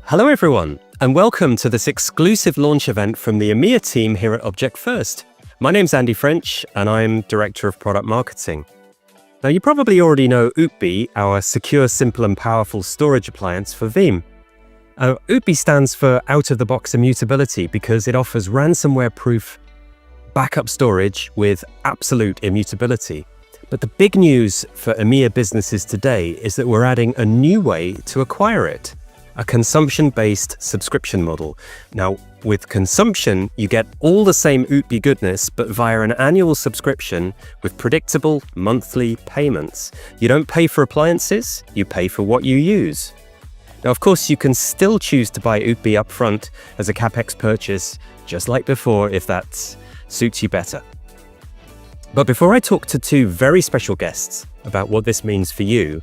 Hello everyone, and welcome to this exclusive launch event from the EMEA team here at Object First. My name's Andy French, and I'm Director of Product Marketing. Now, you probably already know Ootbi, our secure, simple and powerful storage appliance for Veeam. Ootbi stands for out-of-the-box immutability because it offers ransomware-proof backup storage with absolute immutability. But the big news for EMEA businesses today is that we're adding a new way to acquire it. A consumption-based subscription model. Now, with consumption, you get all the same Ootbi goodness, but via an annual subscription with predictable monthly payments. You don't pay for appliances, you pay for what you use. Now, of course, you can still choose to buy Ootbi upfront as a Capex purchase, just like before, if that suits you better. But before I talk to two very special guests about what this means for you,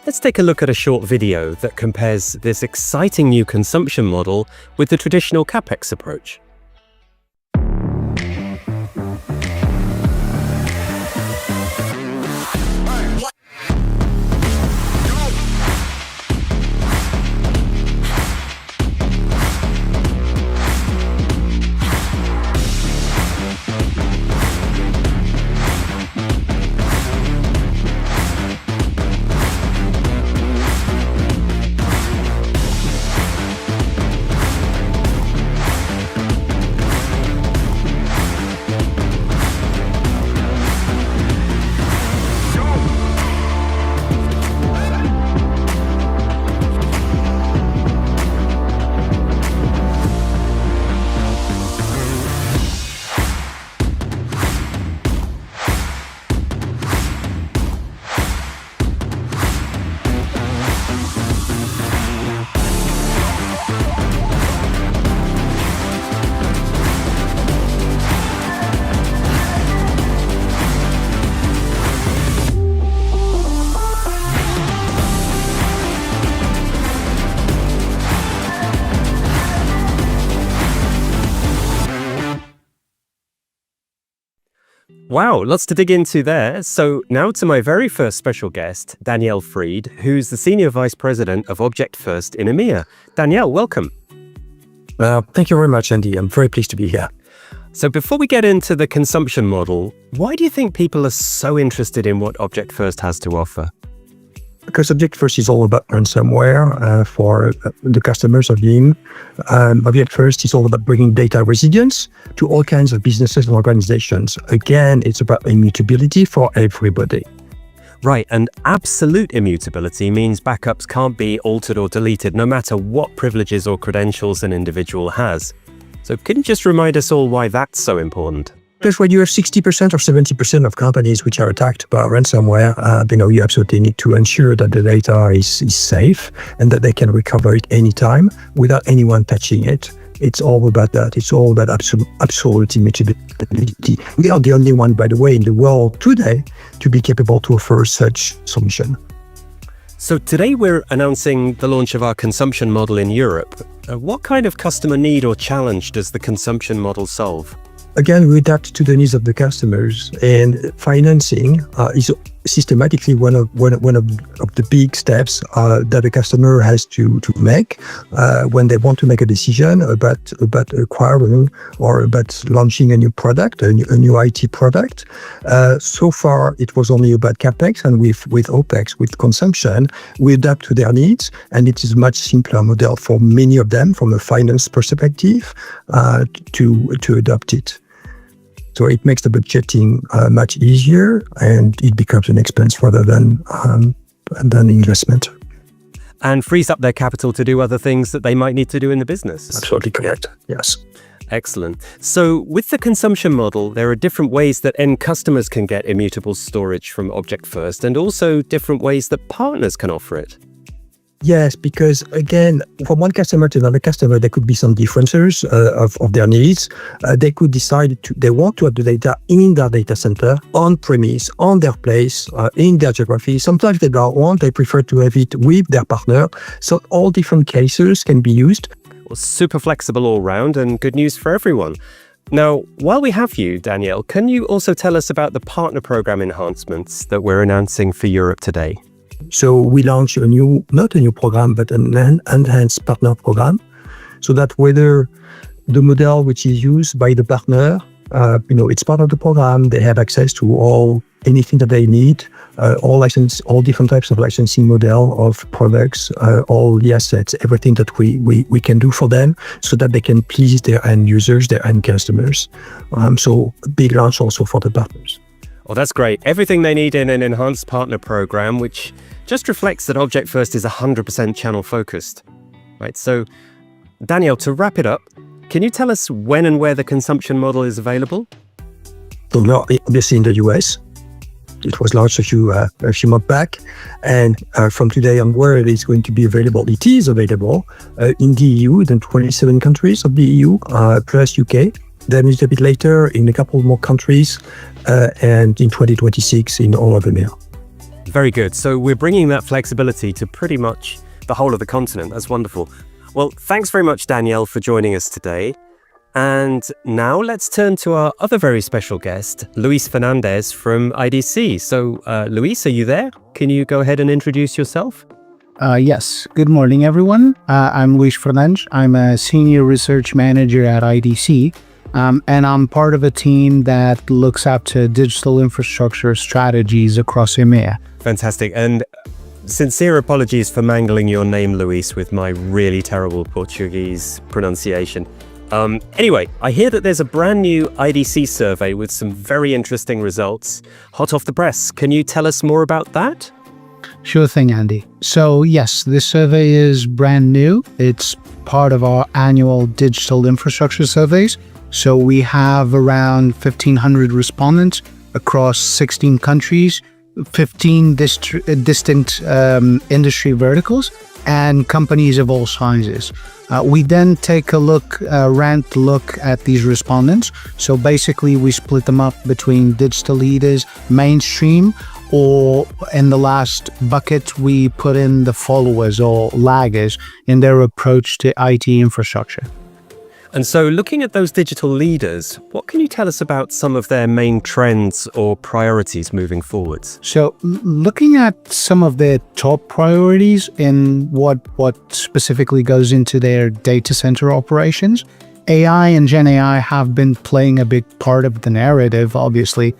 let's take a look at a short video that compares this exciting new consumption model with the traditional Capex approach. Wow, lots to dig into there. So now to my very first special guest, Danielle Fried, who's the Senior Vice President of Object First in EMEA. Danielle, welcome. Thank you very much, Andy. I'm very pleased to be here. So before we get into the consumption model, why do you think people are so interested in what Object First has to offer? Because Object First is all about ransomware for the customers of Veeam. Object First is all about bringing data resilience to all kinds of businesses and organizations. Again, it's about immutability for everybody. Right, and absolute immutability means backups can't be altered or deleted no matter what privileges or credentials an individual has. So can you just remind us all why that's so important? Because when you have 60% or 70% of companies which are attacked by ransomware, you absolutely need to ensure that the data is safe and that they can recover it anytime without anyone touching it. It's all about that. It's all about absolute immutability. We are the only one, by the way, in the world today to be capable to offer such solution. So today we're announcing the launch of our consumption model in Europe. What kind of customer need or challenge does the consumption model solve? Again, we adapt to the needs of the customers, and financing is systematically one of the big steps that a customer has to make when they want to make a decision about acquiring or about launching a new product, a new IT product. So far, it was only about Capex, and with OpEx, with consumption, we adapt to their needs, and it is a much simpler model for many of them from a finance perspective to adopt it. So it makes the budgeting much easier, and it becomes an expense rather than investment. And frees up their capital to do other things that they might need to do in the business. Absolutely correct. Yes. Excellent. So with the consumption model, there are different ways that end customers can get immutable storage from Object First, and also different ways that partners can offer it. Yes, because again, from one customer to another customer, there could be some differences of their needs. They could decide they want to have the data in their data center, on premise, on their place, in their geography. Sometimes they don't want, they prefer to have it with their partner. So all different cases can be used. Well, super flexible all round and good news for everyone. Now, while we have you, Danielle, can you also tell us about the partner program enhancements that we're announcing for Europe today? So we launched not a new program, but an enhanced partner program, so that whether the model which is used by the partner, it's part of the program, they have access to anything that they need, all different types of licensing model of products, all the assets, everything that we can do for them, so that they can please their end users, their end customers. So big launch also for the partners. Oh, that's great. Everything they need in an enhanced partner program, which just reflects that Object First is 100% channel focused. Right. So, Danielle, to wrap it up, can you tell us when and where the consumption model is available? So now, obviously in the US, it was launched a few months back, and from today onward, it's going to be available. It is available in the EU, in 27 countries of the EU, plus UK. Then it's a bit later in a couple more countries, and in 2026 in all of EMEA. Very good. So we're bringing that flexibility to pretty much the whole of the continent. That's wonderful. Well, thanks very much, Danielle, for joining us today. And now let's turn to our other very special guest, Luis Fernandes from IDC. So, Luis, are you there? Can you go ahead and introduce yourself? Yes. Good morning, everyone. I'm Luis Fernandes. I'm a senior research manager at IDC, and I'm part of a team that looks after digital infrastructure strategies across EMEA. Fantastic. And sincere apologies for mangling your name, Luis, with my really terrible Portuguese pronunciation. Anyway, I hear that there's a brand new IDC survey with some very interesting results, hot off the press. Can you tell us more about that? Sure thing, Andy. So yes, this survey is brand new. It's part of our annual digital infrastructure surveys. So we have around 1,500 respondents across 16 countries, 15 distinct industry verticals, and companies of all sizes. We then take a look at these respondents. So basically, we split them up between digital leaders, mainstream, or in the last bucket, we put in the followers or laggers in their approach to IT infrastructure. And so looking at those digital leaders, what can you tell us about some of their main trends or priorities moving forwards? So looking at some of their top priorities in what specifically goes into their data center operations, AI and Gen AI have been playing a big part of the narrative, obviously.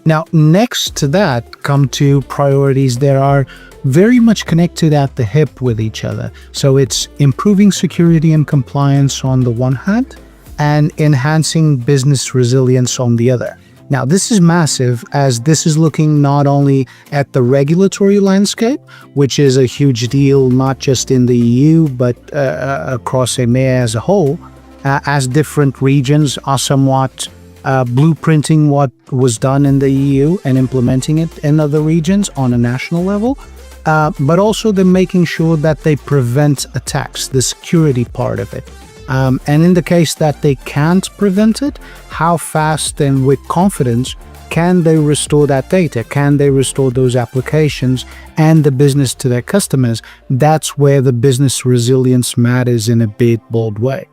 Now, next to that come two priorities that are very much connected at the hip with each other. So it's improving security and compliance on the one hand, and enhancing business resilience on the other. Now, this is massive, as this is looking not only at the regulatory landscape, which is a huge deal, not just in the EU, but across EMEA as a whole, as different regions are somewhat blueprinting what was done in the EU and implementing it in other regions on a national level. But also they're making sure that they prevent attacks, the security part of it. And in the case that they can't prevent it, how fast and with confidence can they restore that data? Can they restore those applications and the business to their customers? That's where the business resilience matters in a big, bold way.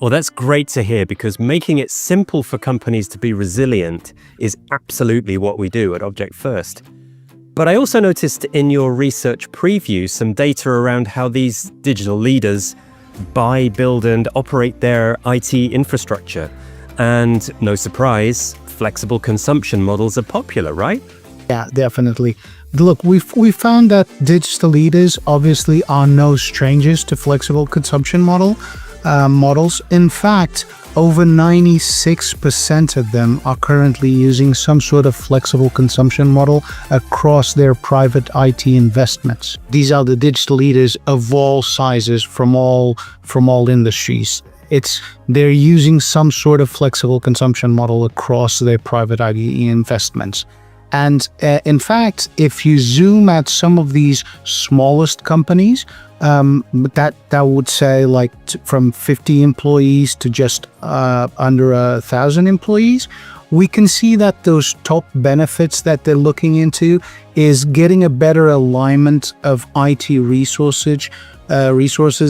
Well, that's great to hear, because making it simple for companies to be resilient is absolutely what we do at Object First. But I also noticed in your research preview some data around how these digital leaders buy, build, and operate their IT infrastructure. And no surprise, flexible consumption models are popular, right? Yeah, definitely. Look, we found that digital leaders obviously are no strangers to flexible consumption models. In fact, over 96% of them are currently using some sort of flexible consumption model across their private IT investments. These are the digital leaders of all sizes from all industries. They're using some sort of flexible consumption model across their private IT investments. And in fact, if you zoom at some of these smallest companies, that would say like from 50 employees to just under 1,000 employees, we can see that those top benefits that they're looking into is getting a better alignment of IT resources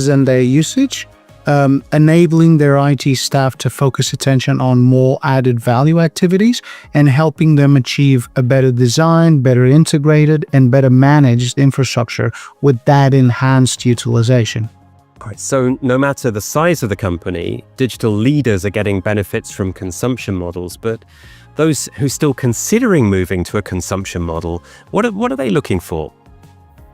and their usage, enabling their IT staff to focus attention on more added value activities and helping them achieve a better design, better integrated, and better managed infrastructure with that enhanced utilization. All right, so no matter the size of the company, digital leaders are getting benefits from consumption models, but those who are still considering moving to a consumption model, what are they looking for?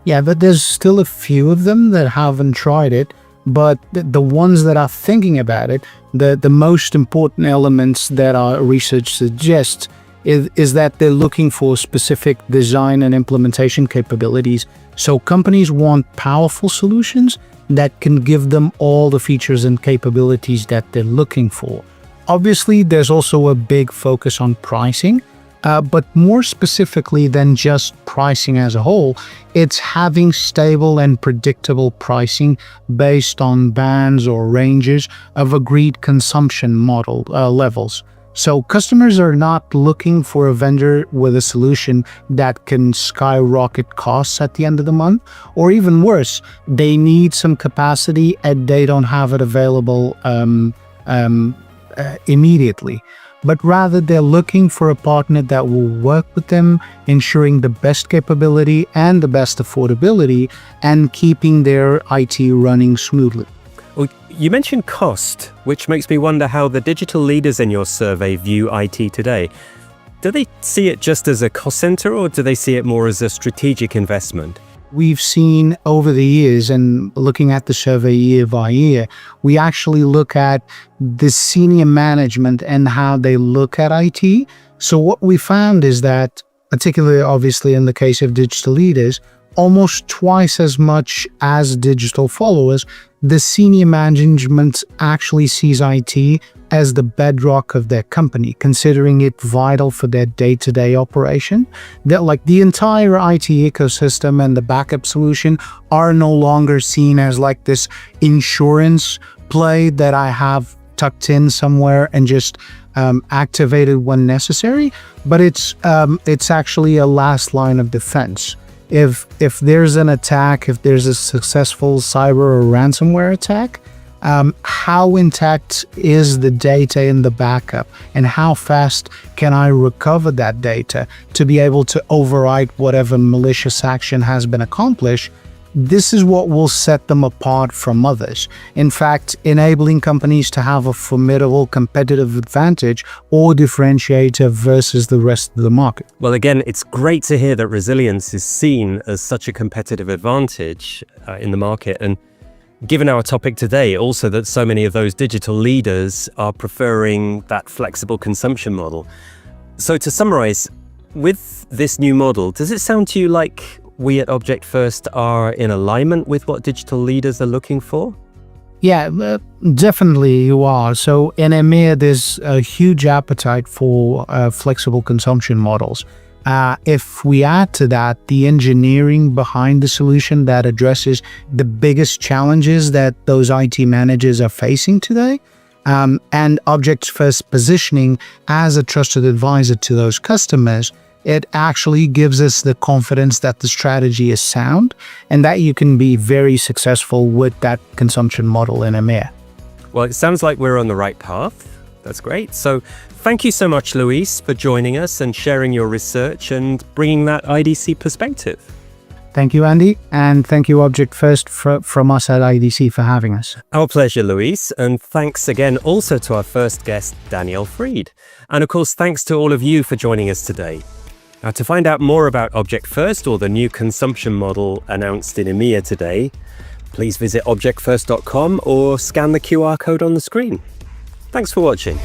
Yeah, but there's still a few of them that haven't tried it, but the ones that are thinking about it, the most important elements that our research suggests is that they're looking for specific design and implementation capabilities. So companies want powerful solutions that can give them all the features and capabilities that they're looking for. Obviously, there's also a big focus on pricing, but more specifically than just pricing as a whole, it's having stable and predictable pricing based on bands or ranges of agreed consumption model levels. So customers are not looking for a vendor with a solution that can skyrocket costs at the end of the month, or even worse, they need some capacity and they don't have it available immediately. But rather they're looking for a partner that will work with them, ensuring the best capability and the best affordability and keeping their IT running smoothly. Well, you mentioned cost, which makes me wonder how the digital leaders in your survey view IT today. Do they see it just as a cost center, or do they see it more as a strategic investment? We've seen over the years, and looking at the survey year by year, we actually look at the senior management and how they look at IT. So what we found is that, particularly obviously in the case of digital leaders, almost twice as much as digital followers, the senior management actually sees IT as the bedrock of their company, considering it vital for their day-to-day operation. That like the entire IT ecosystem and the backup solution are no longer seen as like this insurance play that I have tucked in somewhere and just activated when necessary, but it's actually a last line of defense. If there's an attack, if there's a successful cyber or ransomware attack, how intact is the data in the backup, and how fast can I recover that data to be able to override whatever malicious action has been accomplished? This is what will set them apart from others. In fact, enabling companies to have a formidable competitive advantage or differentiator versus the rest of the market. Well, again, it's great to hear that resilience is seen as such a competitive advantage in the market. And given our topic today, also that so many of those digital leaders are preferring that flexible consumption model. So to summarize, with this new model, does it sound to you like we at Object First are in alignment with what digital leaders are looking for? Yeah, definitely you are. So in EMEA, there's a huge appetite for flexible consumption models. If we add to that the engineering behind the solution that addresses the biggest challenges that those IT managers are facing today, and Object First positioning as a trusted advisor to those customers, it actually gives us the confidence that the strategy is sound and that you can be very successful with that consumption model in EMEA. Well, it sounds like we're on the right path. That's great. So thank you so much, Luis, for joining us and sharing your research and bringing that IDC perspective. Thank you, Andy, and thank you, Object First, from us at IDC for having us. Our pleasure, Luis, and thanks again also to our first guest, Danielle Fried. And of course, thanks to all of you for joining us today. Now, to find out more about Object First or the new consumption model announced in EMEA today, please visit objectfirst.com or scan the QR code on the screen. Thanks for watching.